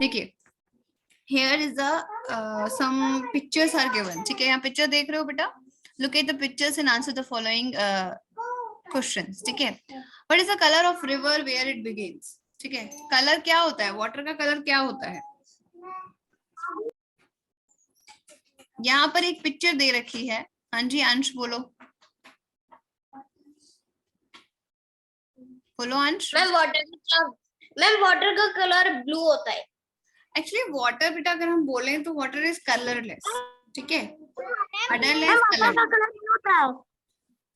देखिए here is a some pictures are given. ठीक है, यहाँ पिक्चर देख रहे हो बेटा? Look at the pictures and answer the following questions. ठीक है, what is the color of river where it begins? ठीक है, कलर क्या होता है, वाटर का कलर क्या होता है? यहाँ पर एक पिक्चर दे रखी है। हाँ जी अंश बोलो, बोलो अंश। मैम वाटर का कलर ब्लू होता है। एक्चुअली वाटर बेटा अगर हम बोले तो वाटर इज कलरलेस। ठीक है, कलरलेस कलर।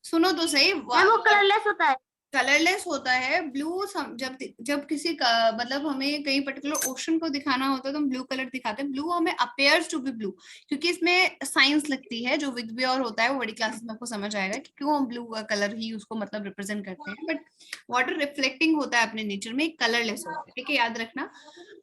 सुनो तो सही, वो कलरलेस होता है। कलरलेस होता है। ब्लू जब किसी का मतलब हमें कहीं पर्टिकुलर ओशन को दिखाना होता है तो हम ब्लू कलर दिखाते हैं। ब्लू हमें अपेयर्स टू बी ब्लू, क्योंकि इसमें साइंस लगती है जो विगब्योर होता है वो बड़ी क्लासेस में आपको समझ आएगा कि क्यों हम ब्लू कलर ही उसको मतलब रिप्रेजेंट करते हैं। बट वाटर रिफ्लेक्टिंग होता है अपने नेचर में, कलरलेस होता है। ठीक है, याद रखना।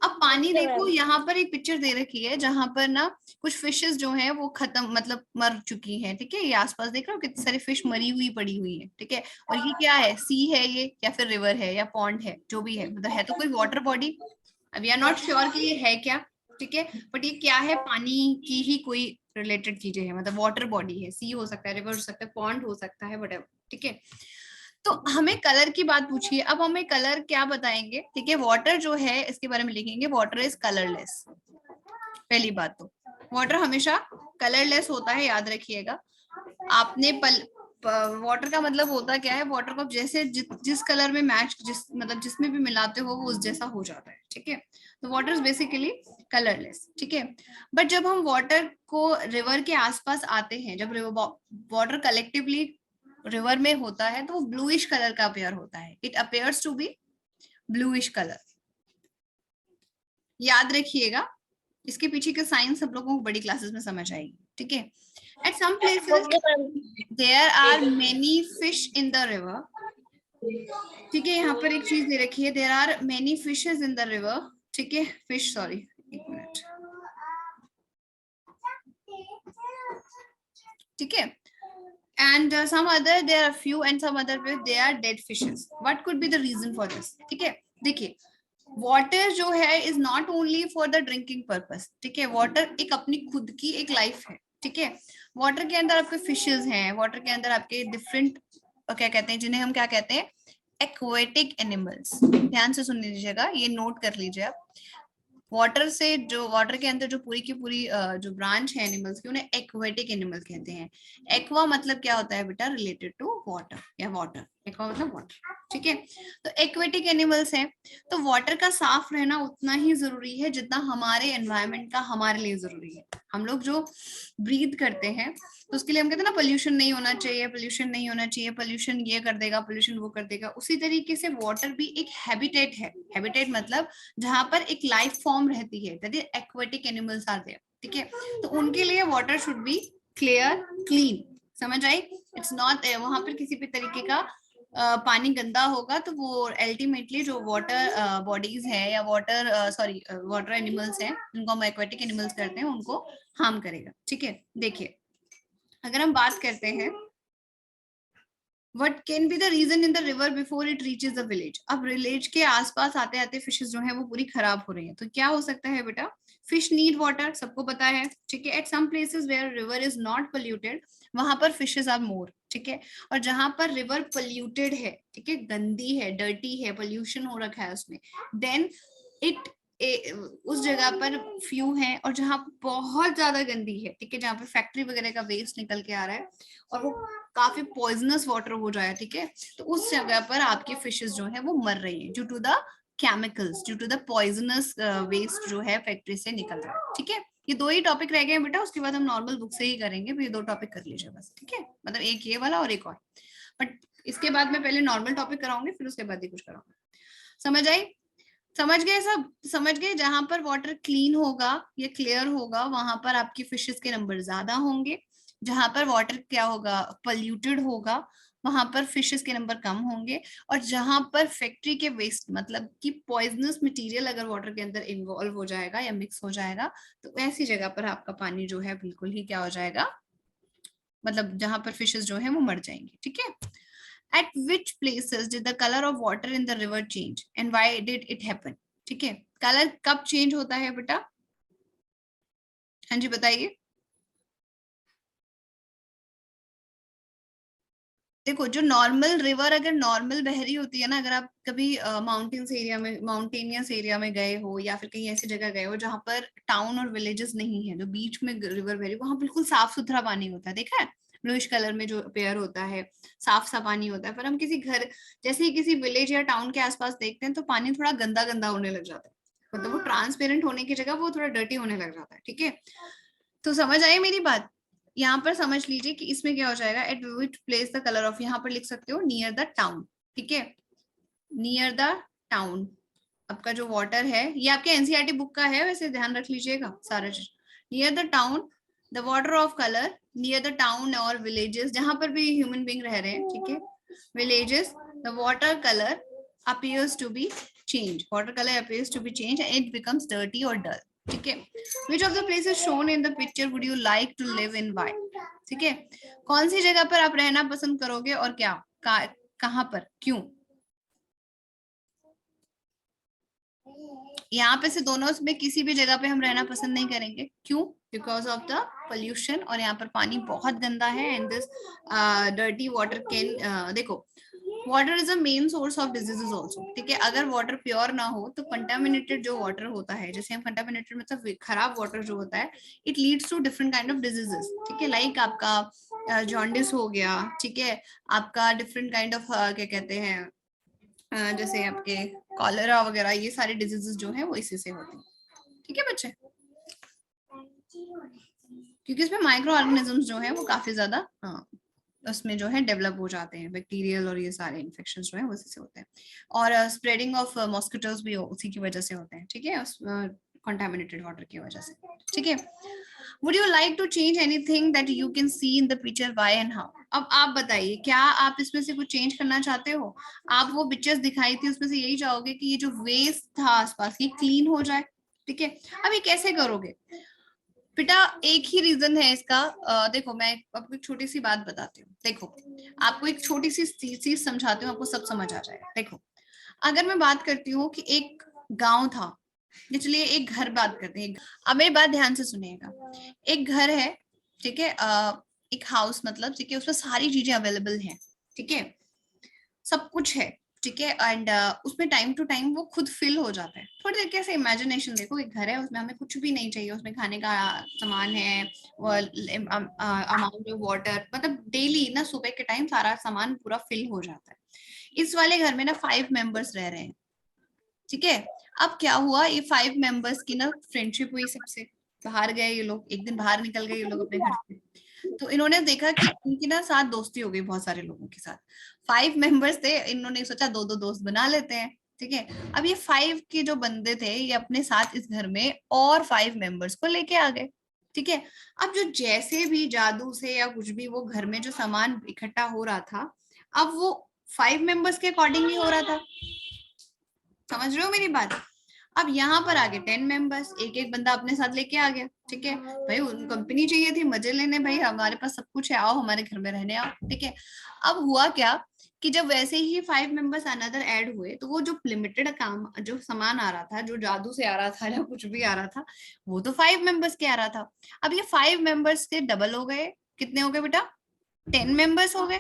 अब पानी देखो, यहाँ पर एक पिक्चर दे रखी है जहां पर ना कुछ फिशेस जो है वो खत्म मतलब मर चुकी हैं। ठीक है, ये आसपास देख रहे हो कितनी सारी फिश मरी हुई पड़ी हुई है। ठीक है, और ये क्या है, सी है ये या फिर रिवर है या पॉन्ड है, जो भी है मतलब है तो कोई वाटर बॉडी। अब वी आर नॉट श्योर कि ये है क्या। ठीक है, बट ये क्या है, पानी की ही कोई रिलेटेड चीजें है, मतलब वाटर बॉडी है। सी हो सकता है, रिवर हो सकता है, पॉन्ड हो सकता है, वट। ठीक है, तो हमें कलर की बात पूछिए। अब हमें कलर क्या बताएंगे? ठीक है, वाटर जो है इसके बारे में लिखेंगे, वाटर इज कलरलेस। पहली बात तो वाटर हमेशा कलरलेस होता है, याद रखिएगा। आपने वाटर का मतलब होता क्या है, वाटर को जैसे जिस कलर में मैच मतलब जिसमें भी मिलाते हो वो उस जैसा हो जाता है। ठीक है, तो वाटर इज बेसिकली कलरलेस। ठीक है, बट जब हम वाटर को रिवर के आसपास आते हैं, जब वाटर कलेक्टिवली रिवर में होता है तो वो ब्लूइश कलर का अपेयर होता है। It appears to be bluish colour. याद रखिएगा, इसके पीछे का साइंस सब लोगों को बड़ी क्लासेस में समझ आएगी। ठीक है, at some places there are many fish in the river. ठीक है, यहाँ पर एक चीज दे रखी है, there are many fishes in the river. ठीक है, फिश, सॉरी एक मिनट। ठीक है, and some other there are few and some other they are dead fishes. What could be the reason for this? ठीक है, देखिए वाटर जो है is not only for the drinking purpose. ठीक है, वाटर एक अपनी खुद की एक लाइफ है। ठीक है, वाटर के अंदर आपके फिशेस हैं, वाटर के अंदर आपके डिफरेंट क्या कहते हैं, जिन्हें हम क्या कहते हैं, एक्वेटिक एनिमल्स। ध्यान से सुन लीजिएगा, ये नोट कर लीजिए आप। वाटर से जो वाटर के अंदर जो पूरी की पूरी जो ब्रांच है एनिमल्स की, उन्हें एक्वेटिक एनिमल्स कहते हैं। एक्वा मतलब क्या होता है बेटा, रिलेटेड टू वाटर या वाटर। एक्वा मतलब वाटर। ठीक है, तो एक्वेटिक एनिमल्स हैं, तो वाटर का साफ रहना उतना ही जरूरी है जितना हमारे एनवायरनमेंट का हमारे लिए जरूरी है। हम लोग जो ब्रीथ करते हैं तो उसके लिए हम कहते हैं ना, पोल्यूशन नहीं होना चाहिए, पोल्यूशन नहीं होना चाहिए, पोल्यूशन ये कर देगा, पोल्यूशन वो कर देगा। उसी तरीके से वाटर भी एक हैबिटेट है। हैबिटेट मतलब जहां पर एक लाइफ फॉर्म रहती है, that is aquatic animals are there. ठीक है, तो उनके लिए water should be clear, clean. समझ आई? इट्स नॉट वहां पर किसी भी तरीके का पानी गंदा होगा तो वो अल्टीमेटली जो वाटर बॉडीज है या वाटर सॉरी वाटर एनिमल्स हैं, जिनको हम एक्वेटिक एनिमल्स करते हैं, उनको हार्म करेगा। ठीक है, देखिए अगर हम बात करते हैं What can be the reason in the river before it reaches the village? अब विलेज के आसपास आते आते फिशेस जो है वो पूरी खराब हो रही हैं, तो क्या हो सकता है बेटा? फिश नीड वाटर, सबको पता है। ठीक है, at some places where river is not polluted, वहां पर फिशेस आर मोर। ठीक है, और जहां पर रिवर पोल्यूटेड है, ठीक है, गंदी है, डर्टी है, पोल्यूशन हो रखा है उसमें, देन इट उस जगह पर फ्यू है। और जहां बहुत ज्यादा गंदी है, ठीक है, जहां पर फैक्ट्री वगैरह का वेस्ट निकल के आ रहा है और वो काफी पॉइजनस वाटर हो जाए, ठीक है, तो उस जगह पर आपकी फिशेस जो है वो मर रही हैं due to the chemicals, due to the poisonous waste जो है फैक्ट्री से निकल रहा है। ठीक है, ये दो ही टॉपिक रह गए बेटा, उसके बाद हम नॉर्मल बुक से ही करेंगे। ये दो टॉपिक कर लीजिए बस। ठीक है, मतलब एक ये वाला और एक और, बट इसके बाद मैं पहले नॉर्मल टॉपिक कराऊंगी, फिर उसके बाद ही कुछ कराऊंगी। समझ आई? समझ गए सब? समझ गए? जहां पर वाटर क्लीन होगा, ये क्लियर होगा, वहां पर आपकी फिशेस के नंबर ज्यादा होंगे। जहां पर वाटर क्या होगा, पोल्यूटेड होगा, वहां पर फिशेस के नंबर कम होंगे। और जहां पर फैक्ट्री के वेस्ट मतलब कि पॉइजनस मटेरियल अगर वाटर के अंदर इन्वॉल्व हो जाएगा या मिक्स हो जाएगा, तो ऐसी जगह पर आपका पानी जो है बिल्कुल ही क्या हो जाएगा, मतलब जहां पर फिशेस जो है वो मर जाएंगे। ठीक है, at which places did the color of water in the river change and why did it happen? ठीक है, कलर कब चेंज होता है बेटा? हाँ जी बताइए। देखो जो नॉर्मल रिवर अगर नॉर्मल बह रही होती है ना, अगर आप कभी माउंटेन्स एरिया में, माउंटेनियस एरिया में गए हो या फिर कहीं ऐसी जगह गए हो जहां पर टाउन और विलेजेस नहीं है, जो बीच में रिवर बह रही है, वहां बिल्कुल साफ सुथरा पानी होता है, देखा है? ब्लूइश कलर में जो पेयर होता है, साफ सा पानी होता है। पर हम किसी घर, जैसे ही किसी विलेज या टाउन के आसपास देखते हैं तो पानी थोड़ा गंदा गंदा होने लग जाता है, मतलब वो ट्रांसपेरेंट होने की जगह वो थोड़ा डर्टी होने लग जाता है। ठीक है, तो समझ आई मेरी बात? यहाँ पर समझ लीजिए कि इसमें क्या हो जाएगा, eight which place the colour of, यहाँ पर लिख सकते हो नियर द टाउन। ठीक है, नियर द टाउन। आपका जो वाटर है, ये आपके एनसीईआरटी बुक का है, वैसे ध्यान रख लीजिएगा सारा चीज। Near the town the water of colour, near the town और विलेजेस, जहां पर भी ह्यूमन बींग रह रहे हैं, ठीक है, villages, the water colour appears to be changed, water color appears to be changed and it becomes dirty or dull। ठीक है, which of the places shown in the picture would you like to live in, why? ठीक है, कौन सी जगह पर आप रहना पसंद करोगे और क्या, कहां पर, क्यों? यहाँ पे से दोनों में किसी भी जगह पे हम रहना पसंद नहीं करेंगे, क्यों? बिकॉज ऑफ द पोल्यूशन, और यहाँ पर पानी बहुत गंदा है and this dirty water can, देखो water is a main source of diseases also. ठीक है, अगर वाटर प्योर ना हो तो कंटामिनेटेड जो वाटर होता है, जैसे हम कंटामिनेटेड मतलब खराब वाटर जो होता है, it leads to different kind of diseases. ठीक है, लाइक आपका जॉन्डिस हो गया, ठीक है, आपका डिफरेंट काइंड ऑफ क्या कहते हैं, जैसे आपके कॉलेरा वगैरह, ये सारे डिजीजेस जो है वो इसी से होते हैं। ठीक है बच्चे, क्योंकि इसमें माइक्रो ऑर्गेनिजम्स जो है वो काफी ज्यादा उसमें जो है डेवलप हो जाते हैं, बैक्टीरियल और ये सारे इन्फेक्शन जो है वो इसी से होते हैं, और स्प्रेडिंग ऑफ मॉस्किटोज भी उसी की वजह से होते हैं। ठीक है, कंटामिनेटेड वाटर की वजह से। ठीक है, would you like to change anything that you can see in the picture, why and how? अब आप बताइए, क्या आप इसमें से कुछ चेंज करना चाहते हो? आप वो पिक्चर्स दिखाई थी उसमें से यही चाहोगे कि ये जो वेस्ट था आसपास ये क्लीन हो जाए? ठीक है, अब ये कैसे करोगे बेटा? एक ही रीजन है इसका। देखो मैं आपको एक छोटी सी बात बताती हूँ। देखो आपको एक छोटी सी चीज समझाती हूँ, आपको सब समझ आ जाएगा। देखो अगर मैं बात करती हूँ कि एक गांव था, चलिए एक घर बात करते हैं। अब मेरी बात ध्यान से सुनिएगा। एक घर है, ठीक है, एक हाउस मतलब, ठीक है, उसमें सारी चीजें अवेलेबल हैं, ठीक है, सब कुछ है, ठीक है, एंड उसमें टाइम टू टाइम वो खुद फिल हो जाता है। थोड़ी देर कैसे इमेजिनेशन देखो, एक घर है उसमें हमें कुछ भी नहीं चाहिए, उसमें खाने का सामान है, अमाउंट ऑफ वाटर, मतलब डेली ना सुबह के टाइम सारा सामान पूरा फिल हो जाता है। इस वाले घर में ना 5 मेंबर्स रह रहे हैं, ठीक है। अब क्या हुआ, ये 5 मेंबर्स की ना फ्रेंडशिप हुई सबसे, बाहर गए ये लोग, एक दिन बाहर निकल गए ये लोग अपने घर से, तो इन्होंने देखा कि इनकी ना साथ दोस्ती हो गई बहुत सारे लोगों के साथ। 5 मेंबर्स थे, इन्होंने सोचा दो दो दोस्त बना लेते हैं, ठीक है। अब ये 5 के जो बंदे थे ये अपने साथ इस घर में और 5 मेंबर्स को लेके आ गए, ठीक है। अब जो जैसे भी जादू से या कुछ भी वो घर में जो सामान इकट्ठा हो रहा था, अब वो 5 मेंबर्स के अकॉर्डिंग ही हो रहा था। समझ रहे हो मेरी बात? अब यहाँ पर आगे 10 मेंबर्स, एक एक बंदा अपने साथ लेके आ गया, ठीक है। भाई उनको कंपनी चाहिए थी, मजे लेने, भाई हमारे पास सब कुछ है, आओ हमारे घर में रहने आओ, ठीक है। अब हुआ क्या कि जब वैसे ही 5 मेंबर्स अनदर ऐड हुए, तो वो जो लिमिटेड काम जो सामान आ रहा था, जो जादू से आ रहा था या कुछ भी आ रहा था, वो तो 5 मेंबर्स के आ रहा था। अब ये 5 मेंबर्स के डबल हो गए, कितने हो गए बेटा? 10 मेंबर्स हो गए,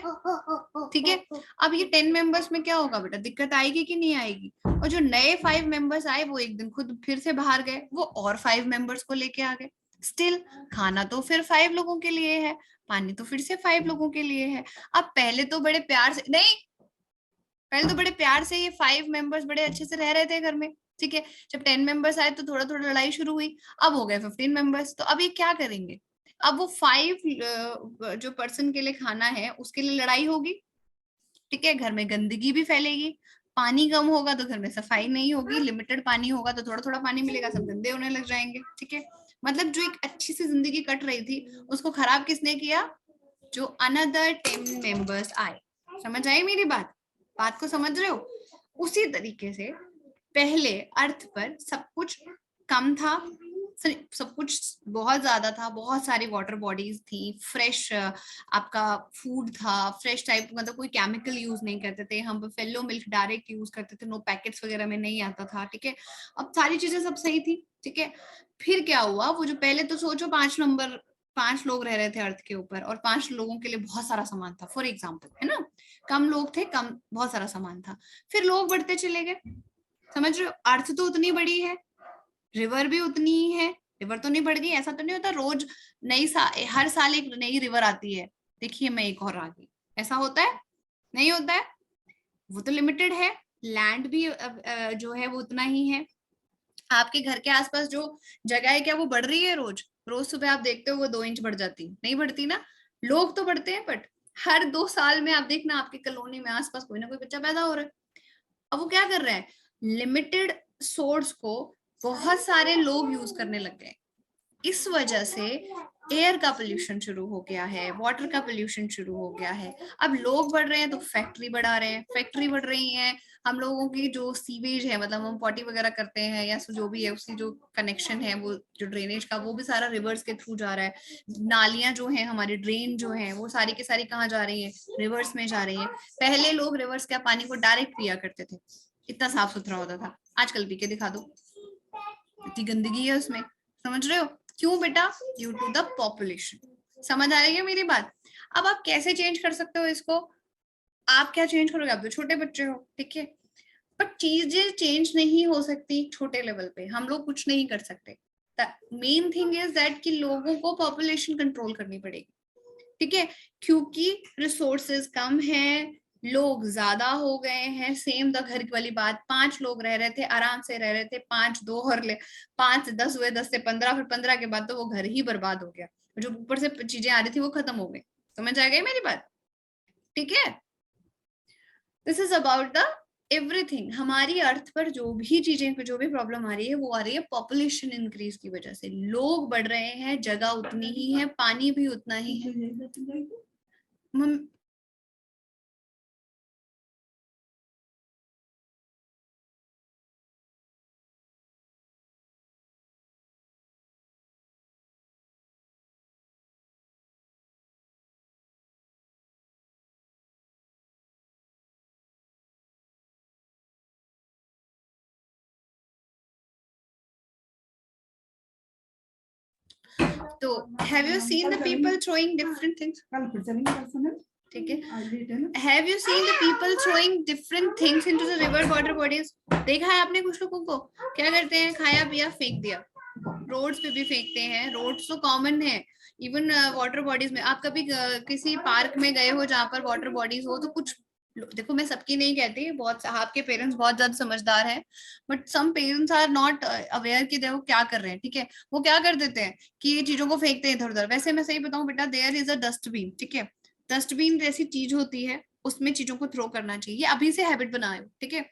ठीक है। अब ये 10 मेंबर्स में क्या होगा बेटा, दिक्कत आएगी कि नहीं आएगी? और जो नए 5 मेंबर्स आए वो एक दिन खुद फिर से बाहर गए, वो और 5 मेंबर्स को लेके आ गए। स्टिल खाना तो फिर 5 लोगों के लिए है, पानी तो फिर से 5 लोगों के लिए है। अब पहले तो बड़े प्यार से नहीं, पहले तो बड़े प्यार से ये 5 मेंबर्स बड़े अच्छे से रह रहे थे घर में, ठीक है। जब 10 मेंबर्स आए तो थोड़ा थोड़ा लड़ाई शुरू हुई, अब हो गए 15 मेंबर्स, तो अब ये क्या करेंगे? अब वो 5 जो पर्सन के लिए खाना है उसके लिए लड़ाई होगी, ठीक है। घर में गंदगी भी फैलेगी, पानी कम होगा तो घर में सफाई नहीं होगी, लिमिटेड पानी होगा तो थोड़ा थोड़ा पानी मिलेगा, सब गंदे होने लग जाएंगे, ठीक है। मतलब जो एक अच्छी सी जिंदगी कट रही थी उसको खराब किसने किया? जो अनदर 10 मेंबर्स आए। समझ आई मेरी बात? बात को समझ रहे हो? उसी तरीके से पहले अर्थ पर सब कुछ कम था, सब कुछ बहुत ज्यादा था, बहुत सारी वाटर बॉडीज थी, फ्रेश आपका फूड था, फ्रेश टाइप, मतलब कोई केमिकल यूज नहीं करते थे, हम बुफेलो मिल्क डायरेक्ट यूज करते थे, नो पैकेट्स वगैरह में नहीं आता था, ठीक है। अब सारी चीजें सब सही थी, ठीक है। फिर क्या हुआ, वो जो पहले तो सोचो 5 लोग रह रहे थे अर्थ के ऊपर, और 5 लोगों के लिए बहुत सारा सामान था, फॉर एग्जाम्पल, है ना। कम लोग थे, कम बहुत सारा सामान था। फिर लोग बढ़ते चले गए, समझ रहे हो, अर्थ तो उतनी बड़ी है, रिवर भी उतनी ही है, रिवर तो नहीं बढ़ गई, ऐसा तो नहीं होता रोज हर साल एक नई रिवर आती है, देखिए मैं एक और आ गई, ऐसा होता है? नहीं होता है, वो तो लिमिटेड है। लैंड भी जो है वो उतना ही है। आपके घर के आसपास जो जगह है, क्या वो बढ़ रही है? रोज रोज सुबह आप देखते हो वो 2 इंच बढ़ जाती, नहीं बढ़ती ना। लोग तो बढ़ते हैं, बट हर 2 साल में आप देखना आपकी कॉलोनी में आसपास कोई ना कोई बच्चा पैदा हो रहा है। अब वो क्या कर रहे हैं, लिमिटेड सोर्स को बहुत सारे लोग यूज करने लग गए, इस वजह से एयर का पोल्यूशन शुरू हो गया है, वाटर का पोल्यूशन शुरू हो गया है। अब लोग बढ़ रहे हैं तो फैक्ट्री बढ़ा रहे हैं, फैक्ट्री बढ़ रही है, हम लोगों की जो सीवेज है, मतलब हम पॉटी वगैरह करते हैं या जो भी है, उसकी जो कनेक्शन है, वो जो ड्रेनेज का, वो भी सारा रिवर्स के थ्रू जा रहा है। नालियां जो है हमारी, ड्रेन जो है, वो सारी की सारी कहाँ जा रही है? रिवर्स में जा रही है। पहले लोग रिवर्स के पानी को डायरेक्ट पिया करते थे, इतना साफ सुथरा होता था, आजकल पी के दिखा दो, इतनी गंदगी है उसमें, समझ रहे हो? क्यों बेटा? Due to the population. समझ आ रही है मेरी बात? अब आप कैसे चेंज कर सकते हो इसको? आप क्या चेंज करोगे? आप तो छोटे बच्चे हो, ठीक है, बट चीजें चेंज नहीं हो सकती छोटे लेवल पे, हम लोग कुछ नहीं कर सकते। मेन थिंग इज दैट कि लोगों को पॉपुलेशन कंट्रोल करनी पड़ेगी, ठीक है, क्योंकि रिसोर्सेज कम है, लोग ज्यादा हो गए हैं। सेम द घर वाली बात, 5 लोग रह रहे थे, आराम से रह रहे थे, 5 2 और ले 5 से 10 हुए, 10 से 15, फिर 15 के बाद तो वो घर ही बर्बाद हो गया, जो ऊपर से चीजें आ रही थी वो खत्म हो गई। समझ आ गई मेरी बात? ठीक है, this is about the everything. हमारी अर्थ पर जो भी चीजें, जो भी प्रॉब्लम आ रही है, वो आ रही है पॉपुलेशन इंक्रीज की वजह से। लोग बढ़ रहे हैं, जगह उतनी ही है, पानी भी उतना ही है। तो have you seen the people throwing different things? ठीक है, have you seen the people throwing different things into the river water bodies? देखा है आपने कुछ लोगों को क्या करते हैं? खाया पिया फेंक दिया, रोड्स पे भी फेंकते हैं, रोड्स तो कॉमन है, इवन वाटर बॉडीज में। आप कभी किसी पार्क में गए हो जहां पर वाटर बॉडीज हो, तो कुछ देखो, मैं सबकी नहीं कहती, बहुत आपके पेरेंट्स बहुत ज्यादा समझदार हैं, but some parents are not aware कि देखो क्या कर रहे हैं, ठीक है। वो क्या कर देते हैं कि ये चीजों को फेंकते हैं इधर उधर। वैसे मैं सही बताऊं बेटा, देयर इज अ डस्टबिन, ठीक है, डस्टबिन जैसी चीज होती है, उसमें चीजों को थ्रो करना चाहिए, ये अभी से हैबिट बनाए, ठीक है।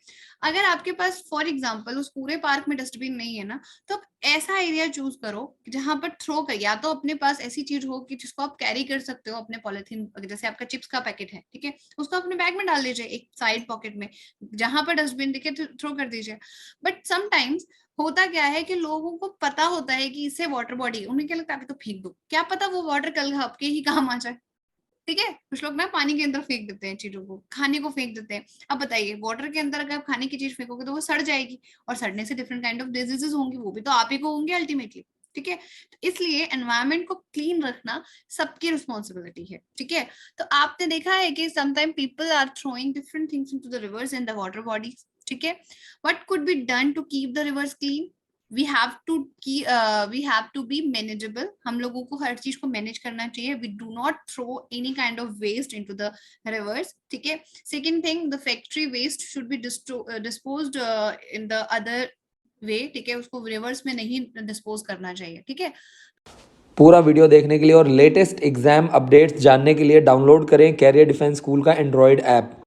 अगर आपके पास फॉर एग्जाम्पल उस पूरे पार्क में डस्टबिन नहीं है ना, तो ऐसा एरिया चूज करो जहां पर थ्रो कर, या तो अपने पास ऐसी चीज हो कि जिसको आप कैरी कर सकते हो, अपने पॉलिथीन, जैसे आपका चिप्स का पैकेट है, ठीक है, उसको अपने बैग में डाल लीजिए एक साइड पॉकेट में, जहां पर डस्टबिन दिखे थ्रो कर दीजिए। बट समटाइम्स होता क्या है कि लोगों को पता होता है कि इससे वाटर बॉडी, उन्हें क्या लगता है अभी तो फेंक दो, क्या पता वो वाटर कल आपके ही काम आ जाए, ठीक है। कुछ लोग ना पानी के अंदर फेंक देते हैं चीजों को, खाने को फेंक देते हैं। अब बताइए, वाटर के अंदर अगर आप खाने की चीज फेंकोगे तो वो सड़ जाएगी, और सड़ने से डिफरेंट काइंड ऑफ डिजीजेस होंगी, वो भी तो आप ही को होंगे अल्टीमेटली, ठीक है। तो इसलिए एनवायरमेंट को क्लीन रखना सबकी रिस्पॉन्सिबिलिटी है, ठीक है। तो आपने देखा है कि sometime people are throwing different things into the rivers and the water bodies, ठीक है। What could be done to keep the rivers clean? We have to be manageable. हम लोगों को हर चीज को मैनेज करना चाहिए। We do not throw any kind of waste into the rivers, ठीक है। Second thing, the factory waste should be disposed in the other way, ठीक है, उसको रिवर्स में नहीं डिस्पोज करना चाहिए, ठीक है। पूरा वीडियो देखने के लिए और लेटेस्ट एग्जाम अपडेट्स जानने के लिए डाउनलोड करें कैरियर डिफेंस स्कूल का एंड्रॉयड ऐप।